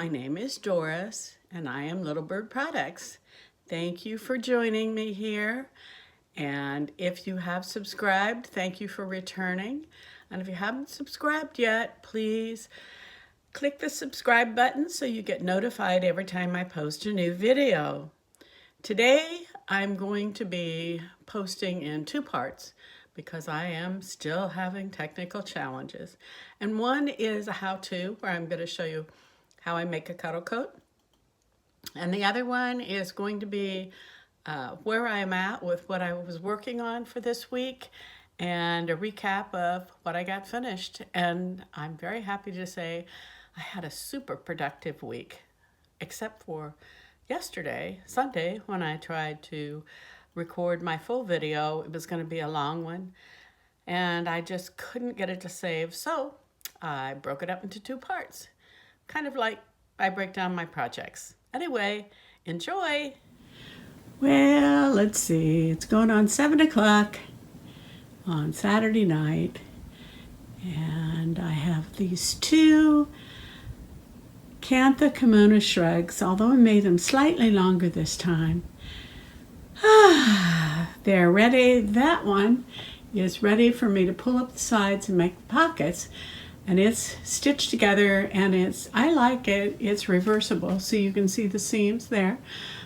my name is Doris and I am Little Bird Products. Thank you for joining me here. And if you have subscribed, thank you for returning. And if you haven't subscribed yet, please click the subscribe button so you get notified every time I post a new video. Today, I'm going to be posting in two parts because I am still having technical challenges. And one is a how-to where I'm going to show you how I make a cuddle coat. And the other one is going to be where I am at with what I was working on for this week and a recap of what I got finished. And I'm very happy to say I had a super productive week, except for yesterday, Sunday, when I tried to record my full video. It was going to be a long one, and I just couldn't get it to save, so I broke it up into two parts, kind of like I break down my projects. Anyway, enjoy! Well, let's see, it's going on 7 o'clock on Saturday night, and I have these two Kantha kimono shrugs, although I made them slightly longer this time. They're ready. That one is ready for me to pull up the sides and make the pockets. And it's stitched together, and I like it. It's reversible, so you can see the seams there.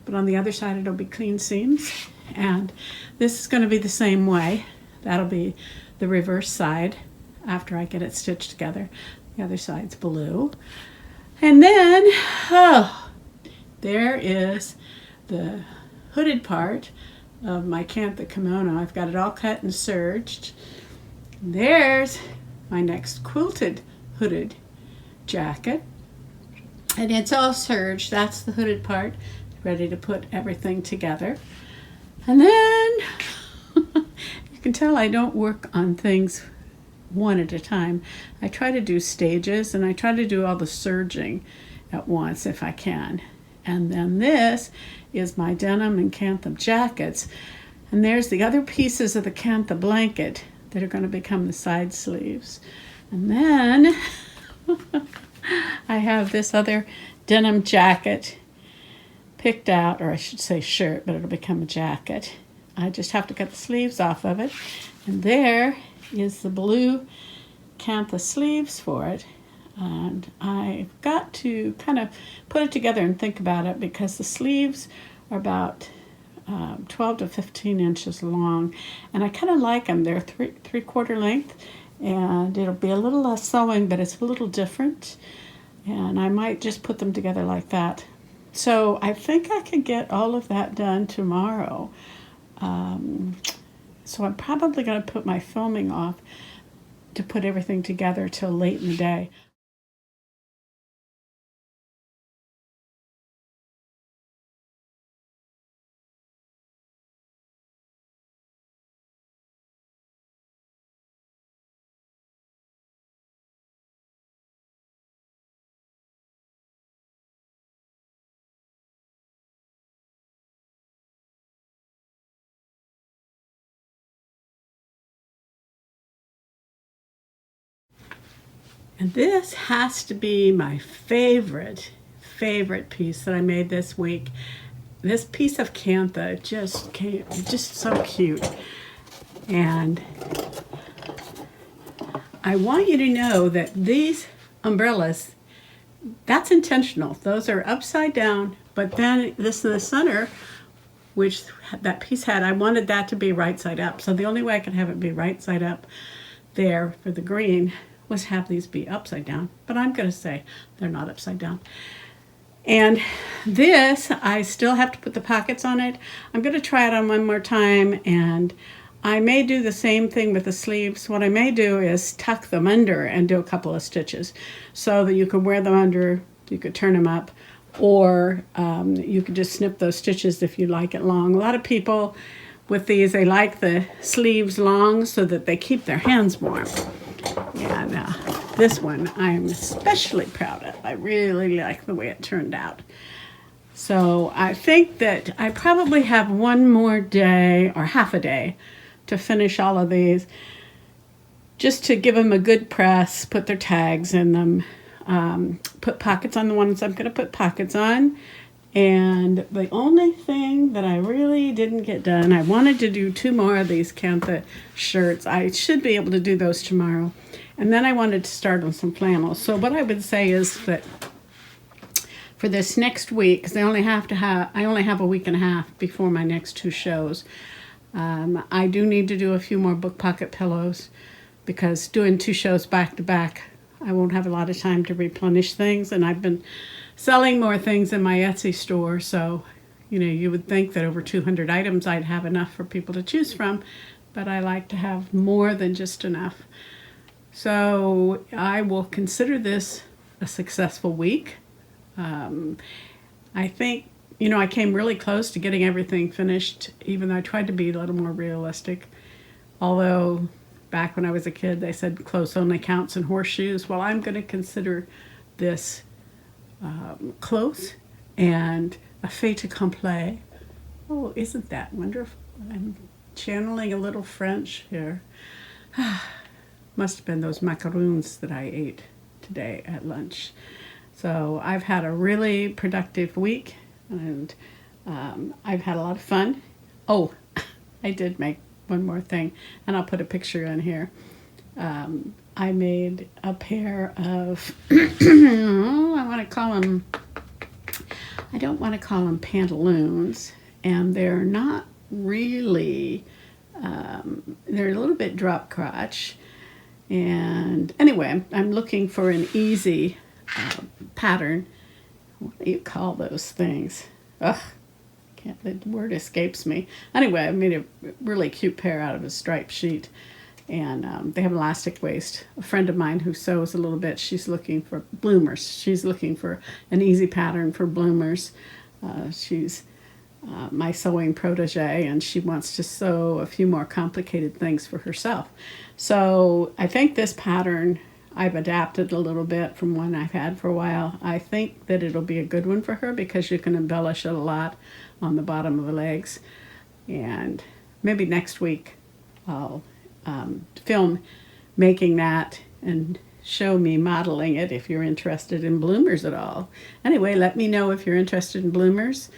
But on the other side, it'll be clean seams. And this is going to be the same way. That'll be the reverse side after I get it stitched together. The other side's blue. And then, there is the hooded part of my Cantha kimono. I've got it all cut and serged. There's my next quilted hooded jacket. And it's all serged. That's the hooded part. Ready to put everything together. And then, you can tell I don't work on things one at a time. I try to do stages, and I try to do all the serging at once if I can. And then this is my denim and Cantha jackets. And there's the other pieces of the Cantha blanket that are going to become the side sleeves. And then I have this other denim jacket picked out, or I should say shirt, but it'll become a jacket. I just have to cut the sleeves off of it. And there is the blue Cantha sleeves for it. And I've got to kind of put it together and think about it because the sleeves are about 12 to 15 inches long. And I kind of like them. They're three-quarter length. And it'll be a little less sewing, but it's a little different. And I might just put them together like that. So I think I could get all of that done tomorrow. So I'm probably going to put my filming off to put everything together till late in the day. And this has to be my favorite piece that I made this week. This piece of Cantha just so cute. And I want you to know that these umbrellas, that's intentional. Those are upside down, but then this in the center, which that piece had, I wanted that to be right side up. So the only way I could have it be right side up there for the green was have these be upside down, but I'm going to say they're not upside down. And this, I still have to put the pockets on it. I'm going to try it on one more time, and I may do the same thing with the sleeves. What I may do is tuck them under and do a couple of stitches so that you can wear them under, you could turn them up, or you could just snip those stitches if you like it long. A lot of people with these, they like the sleeves long so that they keep their hands warm. And this one I'm especially proud of. I really like the way it turned out. So I think that I probably have one more day or half a day to finish all of these, just to give them a good press, put their tags in them, put pockets on the ones I'm going to put pockets on. And the only thing that I really didn't get done, I wanted to do 2 more of these Kantha shirts. I should be able to do those tomorrow. And then I wanted to start on some flannels. So what I would say is that for this next week, because I only have a week and a half before my next 2 shows, I do need to do a few more book pocket pillows, because doing 2 shows back to back, I won't have a lot of time to replenish things. And I've been selling more things in my Etsy store, so you would think that over 200 items I'd have enough for people to choose from, but I like to have more than just enough. So I will consider this a successful week. I think I came really close to getting everything finished, even though I tried to be a little more realistic. Although back when I was a kid they said close only counts in horseshoes. Well, I'm going to consider this close and a fait accompli. Oh, isn't that wonderful? I'm channeling a little French here. Must have been those macaroons that I ate today at lunch. So I've had a really productive week, and I've had a lot of fun. Oh, I did make one more thing, and I'll put a picture in here. I made a pair of, I don't want to call them pantaloons, and they're not really, they're a little bit drop crotch. And anyway, I'm looking for an easy pattern. What do you call those things? Ugh, the word escapes me. Anyway, I made a really cute pair out of a striped sheet. And they have elastic waist. A friend of mine who sews a little bit, she's looking for bloomers. She's looking for an easy pattern for bloomers. She's my sewing protege, and she wants to sew a few more complicated things for herself. So I think this pattern I've adapted a little bit from one I've had for a while. I think that it'll be a good one for her because you can embellish it a lot on the bottom of the legs. And maybe next week I'll film making that and show me modeling it if you're interested in bloomers at all. Anyway, let me know if you're interested in bloomers,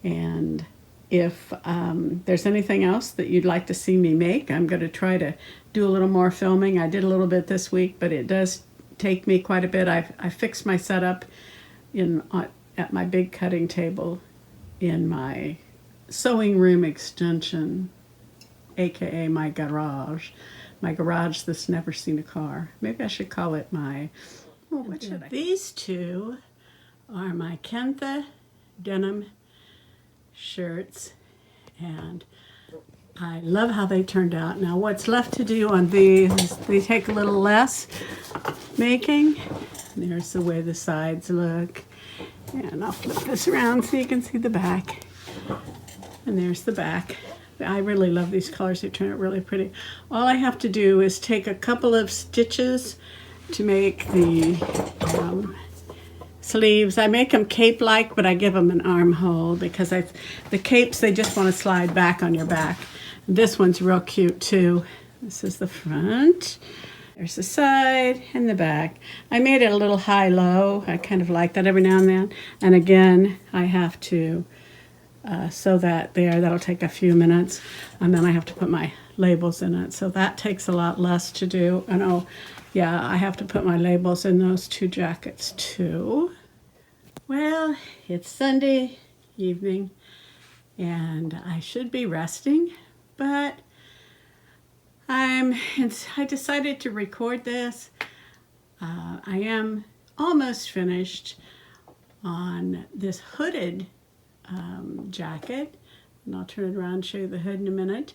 and if there's anything else that you'd like to see me make. I'm going to try to do a little more filming. I did a little bit this week, but it does take me quite a bit. I fixed my setup at my big cutting table in my sewing room extension, aka my garage that's never seen a car. Maybe I should call it my, what should I? These 2 are my Kantha denim shirts, and I love how they turned out. Now what's left to do on these is they take a little less making. There's the way the sides look, and I'll flip this around so you can see the back, and there's the back. I really love these colors. They turn out really pretty. All I have to do is take a couple of stitches to make the sleeves. I make them cape-like, but I give them an armhole because the capes, they just want to slide back on your back. This one's real cute too. This is the front. There's the side and the back. I made it a little high-low. I kind of like that every now and then. And again, I have to sew that there. That'll take a few minutes. And then I have to put my labels in it. So that takes a lot less to do. And oh, yeah, I have to put my labels in those 2 jackets too. Well, it's Sunday evening, and I should be resting, but I decided to record this. I am almost finished on this hooded jacket, and I'll turn it around and show you the hood in a minute.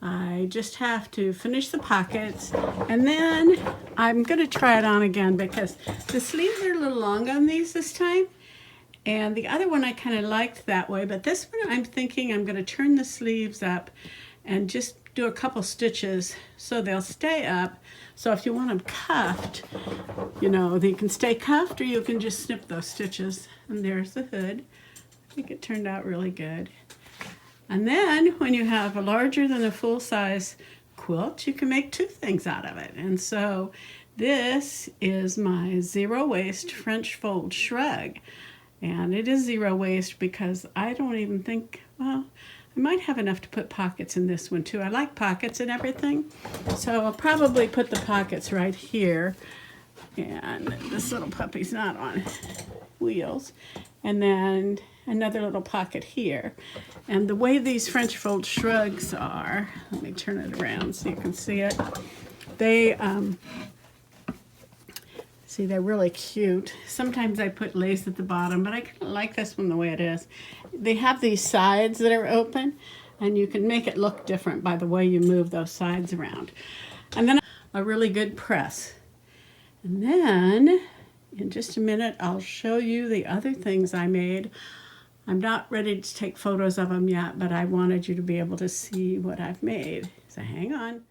I just have to finish the pockets, and then I'm going to try it on again because the sleeves are a little long on these this time. And the other one I kind of liked that way, but this one I'm thinking I'm going to turn the sleeves up and just do a couple stitches so they'll stay up. So if you want them cuffed, they can stay cuffed, or you can just snip those stitches. And there's the hood. I think it turned out really good. And then when you have a larger than a full-size quilt, you can make 2 things out of it. And so This is my zero waste French fold shrug. And it is zero waste because I don't even think, well, I might have enough to put pockets in this one too. I like pockets and everything. So I'll probably put the pockets right here. And this little puppy's not on wheels. And then another little pocket here. And the way these French fold shrugs are, let me turn it around so you can see it. They, see, they're really cute. Sometimes I put lace at the bottom, but I kind of like this one the way it is. They have these sides that are open, and you can make it look different by the way you move those sides around. And then a really good press. And then, in just a minute, I'll show you the other things I made. I'm not ready to take photos of them yet, but I wanted you to be able to see what I've made. So hang on.